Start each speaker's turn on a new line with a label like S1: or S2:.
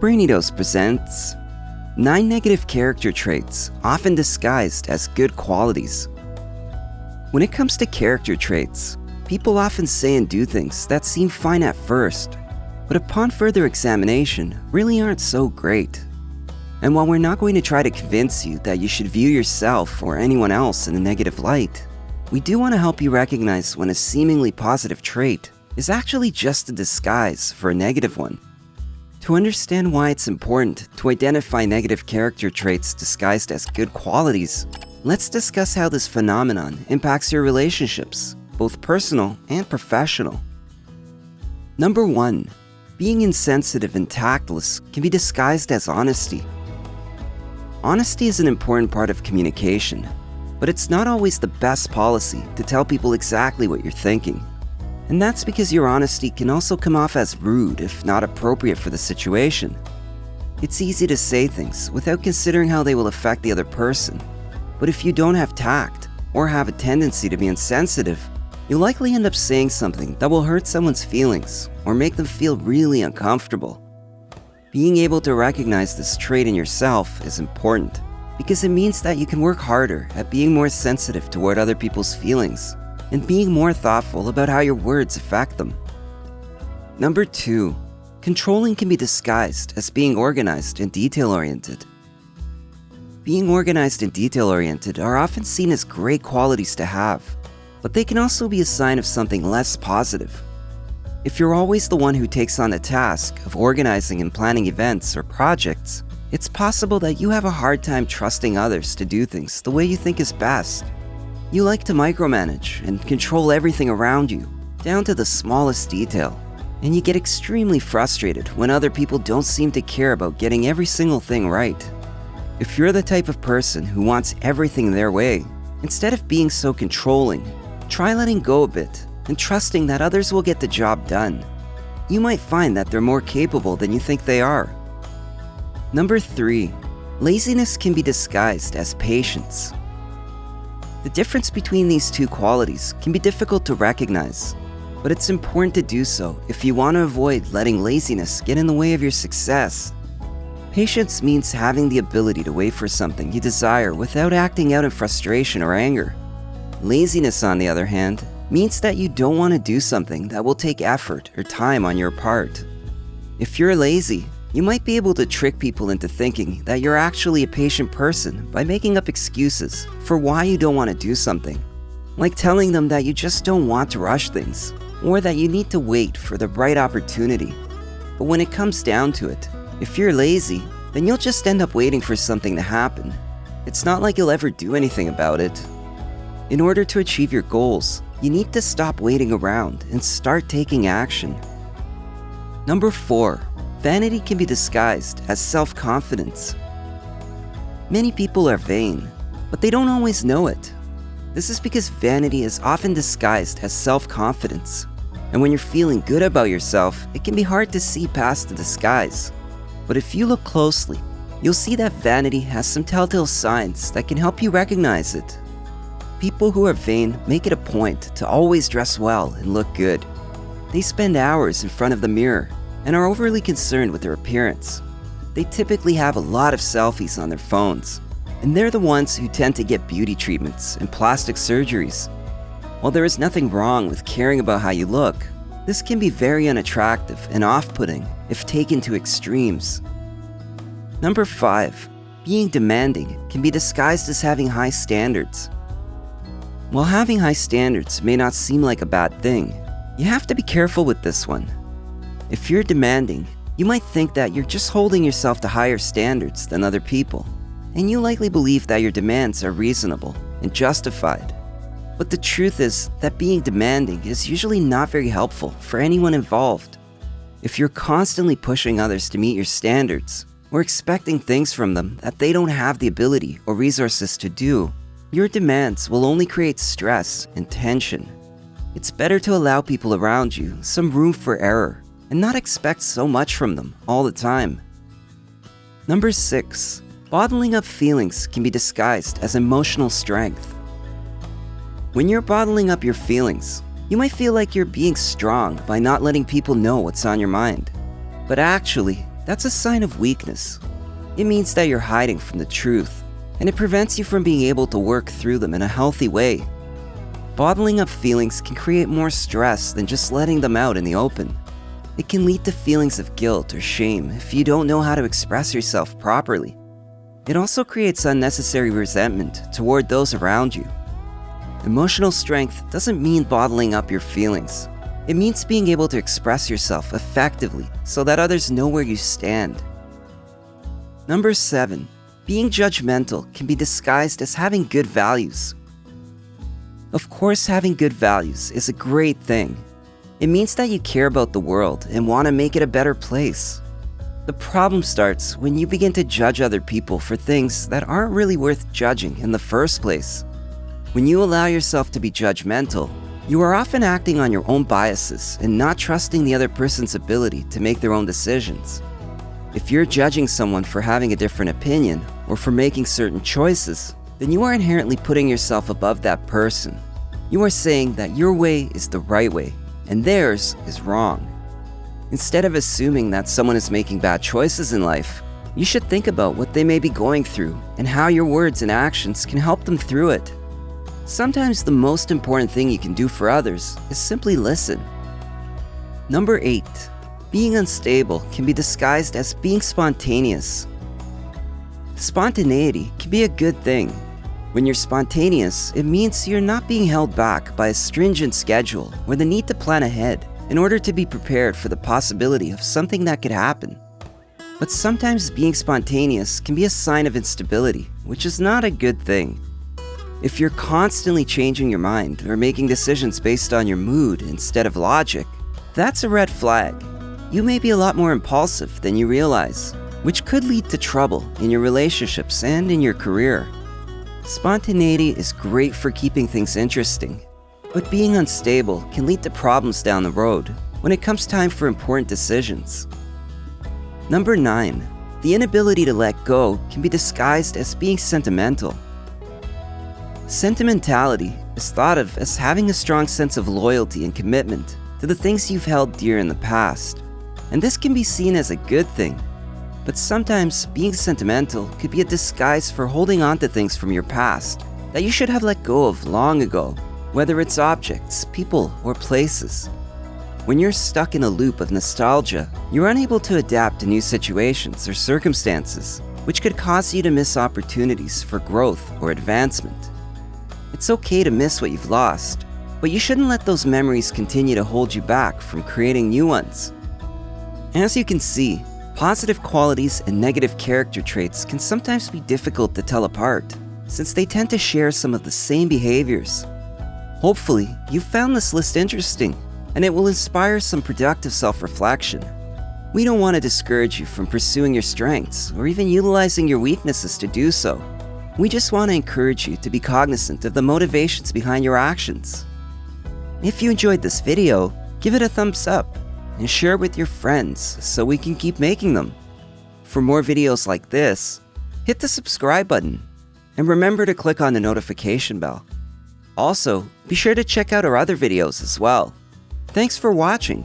S1: BRAINY presents 9 negative character traits often disguised as good qualities. When it comes to character traits, people often say and do things that seem fine at first, but upon further examination really aren't so great. And while we're not going to try to convince you that you should view yourself or anyone else in a negative light, we do want to help you recognize when a seemingly positive trait is actually just a disguise for a negative one. To understand why it's important to identify negative character traits disguised as good qualities, let's discuss how this phenomenon impacts your relationships, both personal and professional. Number 1. Being insensitive and tactless can be disguised as honesty. Honesty is an important part of communication, but it's not always the best policy to tell people exactly what you're thinking. And that's because your honesty can also come off as rude if not appropriate for the situation. It's easy to say things without considering how they will affect the other person. But if you don't have tact, or have a tendency to be insensitive, you'll likely end up saying something that will hurt someone's feelings or make them feel really uncomfortable. Being able to recognize this trait in yourself is important because it means that you can work harder at being more sensitive toward other people's feelings and being more thoughtful about how your words affect them. Number 2. Controlling can be disguised as being organized and detail-oriented. Being organized and detail-oriented are often seen as great qualities to have, but they can also be a sign of something less positive. If you're always the one who takes on the task of organizing and planning events or projects, it's possible that you have a hard time trusting others to do things the way you think is best. You like to micromanage and control everything around you, down to the smallest detail, and you get extremely frustrated when other people don't seem to care about getting every single thing right. If you're the type of person who wants everything their way, instead of being so controlling, try letting go a bit and trusting that others will get the job done. You might find that they're more capable than you think they are. Number 3. Laziness can be disguised as patience. The difference between these two qualities can be difficult to recognize, but it's important to do so if you want to avoid letting laziness get in the way of your success. Patience means having the ability to wait for something you desire without acting out in frustration or anger. Laziness, on the other hand, means that you don't want to do something that will take effort or time on your part. If you're lazy, you might be able to trick people into thinking that you're actually a patient person by making up excuses for why you don't want to do something, like telling them that you just don't want to rush things, or that you need to wait for the right opportunity. But when it comes down to it, if you're lazy, then you'll just end up waiting for something to happen. It's not like you'll ever do anything about it. In order to achieve your goals, you need to stop waiting around and start taking action. Number 4. Vanity can be disguised as self-confidence. Many people are vain, but they don't always know it. This is because vanity is often disguised as self-confidence. And when you're feeling good about yourself, it can be hard to see past the disguise. But if you look closely, you'll see that vanity has some telltale signs that can help you recognize it. People who are vain make it a point to always dress well and look good. They spend hours in front of the mirror and are overly concerned with their appearance. They typically have a lot of selfies on their phones, and they're the ones who tend to get beauty treatments and plastic surgeries. While there is nothing wrong with caring about how you look, this can be very unattractive and off-putting if taken to extremes. Number 5. Being demanding can be disguised as having high standards. While having high standards may not seem like a bad thing, you have to be careful with this one. If you're demanding, you might think that you're just holding yourself to higher standards than other people, and you likely believe that your demands are reasonable and justified. But the truth is that being demanding is usually not very helpful for anyone involved. If you're constantly pushing others to meet your standards, or expecting things from them that they don't have the ability or resources to do, your demands will only create stress and tension. It's better to allow people around you some room for error and not expect so much from them all the time. Number 6. Bottling up feelings can be disguised as emotional strength. When you're bottling up your feelings, you might feel like you're being strong by not letting people know what's on your mind. But actually, That's a sign of weakness. It means that you're hiding from the truth, and it prevents you from being able to work through them in a healthy way. Bottling up feelings can create more stress than just letting them out in the open. It can lead to feelings of guilt or shame if you don't know how to express yourself properly. It also creates unnecessary resentment toward those around you. Emotional strength doesn't mean bottling up your feelings. It means being able to express yourself effectively so that others know where you stand. Number 7. Being judgmental can be disguised as having good values. Of course, having good values is a great thing. It means that you care about the world and want to make it a better place. The problem starts when you begin to judge other people for things that aren't really worth judging in the first place. When you allow yourself to be judgmental, you are often acting on your own biases and not trusting the other person's ability to make their own decisions. If you're judging someone for having a different opinion or for making certain choices, then you are inherently putting yourself above that person. You are saying that your way is the right way and theirs is wrong. Instead of assuming that someone is making bad choices in life, you should think about what they may be going through and how your words and actions can help them through it. Sometimes the most important thing you can do for others is simply listen. Number 8. Being unstable can be disguised as being spontaneous. Spontaneity can be a good thing. When you're spontaneous, it means you're not being held back by a stringent schedule or the need to plan ahead in order to be prepared for the possibility of something that could happen. But sometimes being spontaneous can be a sign of instability, which is not a good thing. If you're constantly changing your mind or making decisions based on your mood instead of logic, that's a red flag. You may be a lot more impulsive than you realize, which could lead to trouble in your relationships and in your career. Spontaneity is great for keeping things interesting, but being unstable can lead to problems down the road when it comes time for important decisions. Number 9. The inability to let go can be disguised as being sentimental. Sentimentality is thought of as having a strong sense of loyalty and commitment to the things you've held dear in the past, and this can be seen as a good thing. But sometimes being sentimental could be a disguise for holding on to things from your past that you should have let go of long ago, whether it's objects, people, or places. When you're stuck in a loop of nostalgia, you're unable to adapt to new situations or circumstances, which could cause you to miss opportunities for growth or advancement. It's okay to miss what you've lost, but you shouldn't let those memories continue to hold you back from creating new ones. As you can see, positive qualities and negative character traits can sometimes be difficult to tell apart, since they tend to share some of the same behaviors. Hopefully, you found this list interesting, and it will inspire some productive self-reflection. We don't want to discourage you from pursuing your strengths or even utilizing your weaknesses to do so. We just want to encourage you to be cognizant of the motivations behind your actions. If you enjoyed this video, give it a thumbs up and share it with your friends so we can keep making them. For more videos like this, hit the subscribe button and remember to click on the notification bell. Also, be sure to check out our other videos as well. Thanks for watching.